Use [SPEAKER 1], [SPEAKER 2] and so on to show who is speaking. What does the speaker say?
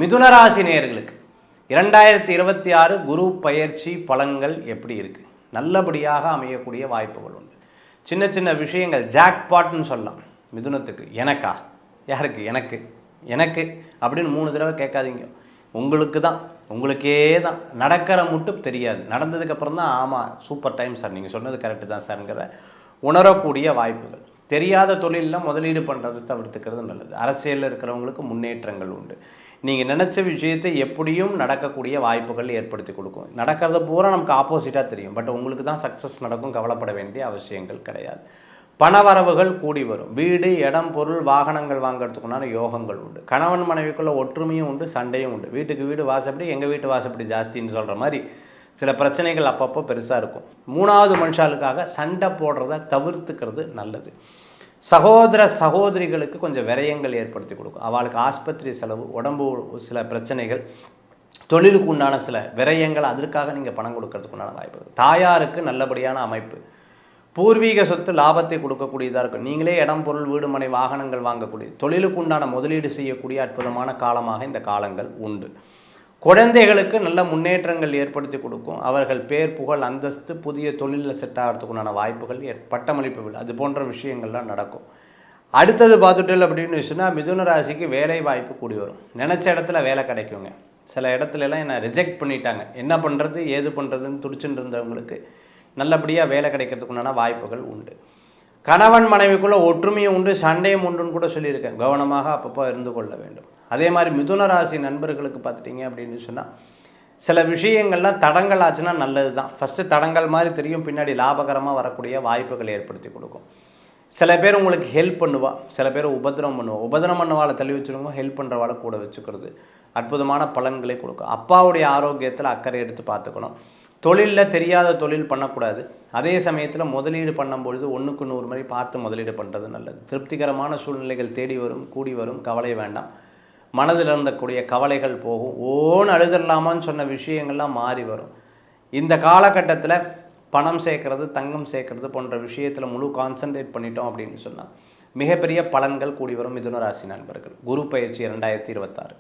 [SPEAKER 1] மிதுன ராசி நேயர்களுக்கு 2026 குரு பயிற்சி பலன்கள் எப்படி இருக்குது? நல்லபடியாக அமையக்கூடிய வாய்ப்புகள் உண்டு. சின்ன சின்ன விஷயங்கள் ஜாக்பாட்னு சொல்லலாம். மிதுனத்துக்கு எனக்கா, யாருக்கு, எனக்கு எனக்கு அப்படின்னு 3 தடவை கேட்காதீங்க. உங்களுக்கு தான், உங்களுக்கே தான். நடக்கிற மட்டும் தெரியாது, நடந்ததுக்கப்புறம் தான் ஆமாம் சூப்பர் டைம் சார், நீங்கள் சொன்னது கரெக்டு தான் சார்ங்கிறத உணரக்கூடிய வாய்ப்புகள். தெரியாத தொழிலில் முதலீடு பண்ணுறது தவிர்த்துக்கிறது நல்லது. அரசியலில் இருக்கிறவங்களுக்கு முன்னேற்றங்கள் உண்டு. நீங்கள் நினச்ச விஷயத்தை எப்படியும் நடக்கக்கூடிய வாய்ப்புகள் ஏற்படுத்தி கொடுக்கும். நடக்கிறத பூரா நமக்கு ஆப்போசிட்டாக தெரியும், பட் உங்களுக்கு தான் சக்ஸஸ் நடக்கும், கவலைப்பட வேண்டிய அவசியங்கள் கிடையாது. பணவரவுகள் கூடி வரும். வீடு, இடம், பொருள், வாகனங்கள் வாங்கிறதுக்குண்டான யோகங்கள் உண்டு. கணவன் மனைவிக்குள்ள ஒற்றுமையும் உண்டு, சண்டையும் உண்டு. வீட்டுக்கு வீடு வாசப்படி, எங்கள் வீட்டு வாசப்படி ஜாஸ்தின்னு சொல்கிற மாதிரி சில பிரச்சனைகள் அப்பப்போ பெருசாக இருக்கும். 3வது மனுஷாளுக்காக சண்டை போடுறத தவிர்த்துக்கிறது நல்லது. சகோதர சகோதரிகளுக்கு கொஞ்சம் விரயங்கள் ஏற்படுத்தி கொடுக்கும். அவளுக்கு ஆஸ்பத்திரி செலவு, உடம்பு சில பிரச்சனைகள், தொழிலுக்கு உண்டான சில விரயங்கள், அதற்காக நீங்கள் பணம் கொடுக்கறதுக்கு உண்டான வாய்ப்பு. தாயாருக்கு நல்லபடியான அமைப்பு. பூர்வீக சொத்து லாபத்தை கொடுக்கக்கூடியதாக இருக்கும். நீங்களே இடம், பொருள், வீடு, மனை, வாகனங்கள் வாங்கக்கூடிய, தொழிலுக்கு உண்டான முதலீடு செய்யக்கூடிய அற்புதமான காலமாக இந்த காலங்கள் உண்டு. குழந்தைகளுக்கு நல்ல முன்னேற்றங்கள் ஏற்படுத்தி கொடுக்கும். அவர்கள் பேர், புகழ், அந்தஸ்து, புதிய தொழிலில் செட் ஆகிறதுக்குண்டான வாய்ப்புகள், பட்டமளிப்பு விழா, அது போன்ற விஷயங்கள்லாம் நடக்கும். அடுத்தது பார்த்துட்டல் அப்படின்னு சொன்னால் மிதுன ராசிக்கு வேலை வாய்ப்பு கூடி வரும். நினச்ச இடத்துல வேலை கிடைக்குங்க. சில இடத்துலலாம் என்னை ரிஜெக்ட் பண்ணிட்டாங்க, என்ன பண்ணுறது ஏது பண்ணுறதுன்னு துடிச்சுட்டு இருந்தவங்களுக்கு நல்லபடியாக வேலை கிடைக்கிறதுக்குண்டான வாய்ப்புகள் உண்டு. கணவன் மனைவிக்குள்ளே ஒற்றுமையும் உண்டு, சண்டையும் உண்டுன்னு கூட சொல்லியிருக்கேன். கவனமாக அப்பப்போ இருந்து கொள்ள வேண்டும். அதே மாதிரி மிதுன ராசி நண்பர்களுக்கு பார்த்துட்டிங்க அப்படின்னு சொன்னால் சில விஷயங்கள்லாம் தடங்கள் ஆச்சுன்னா நல்லது தான். ஃபஸ்ட்டு தடங்கள் மாதிரி தெரியும், பின்னாடி லாபகரமாக வரக்கூடிய வாய்ப்புகள் ஏற்படுத்தி கொடுக்கும். சில பேர் உங்களுக்கு ஹெல்ப் பண்ணுவா, சில பேர் உபத்திரம் பண்ணுவா. உபத்திரம் பண்ணவாளை தள்ளி வச்சுருங்க, ஹெல்ப் பண்ணுறவாளை கூட வச்சுக்கிறது அற்புதமான பலன்களை கொடுக்கும். அப்பாவுடைய ஆரோக்கியத்தில் அக்கறை எடுத்து பார்த்துக்கணும். தொழிலில் தெரியாத தொழில் பண்ணக்கூடாது. அதே சமயத்தில் முதலீடு பண்ணும்பொழுது 1க்கு 100 மாதிரி பார்த்து முதலீடு பண்ணுறது நல்லது. திருப்திகரமான சூழ்நிலைகள் தேடி வரும், கூடி வரும், கவலை வேண்டாம். மனதில் இருந்தக்கூடிய கவலைகள் போகும். ஓன்னு அழுதரலாமான்னு சொன்ன விஷயங்கள்லாம் மாறி வரும். இந்த காலகட்டத்தில் பணம் சேர்க்கறது, தங்கம் சேர்க்கறது போன்ற விஷயத்தில் முழு கான்சன்ட்ரேட் பண்ணிட்டோம் அப்படின்னு சொன்னால் மிகப்பெரிய பலன்கள் கூடி வரும். மிதுன ராசி நண்பர்கள், குரு பயிற்சி 2026.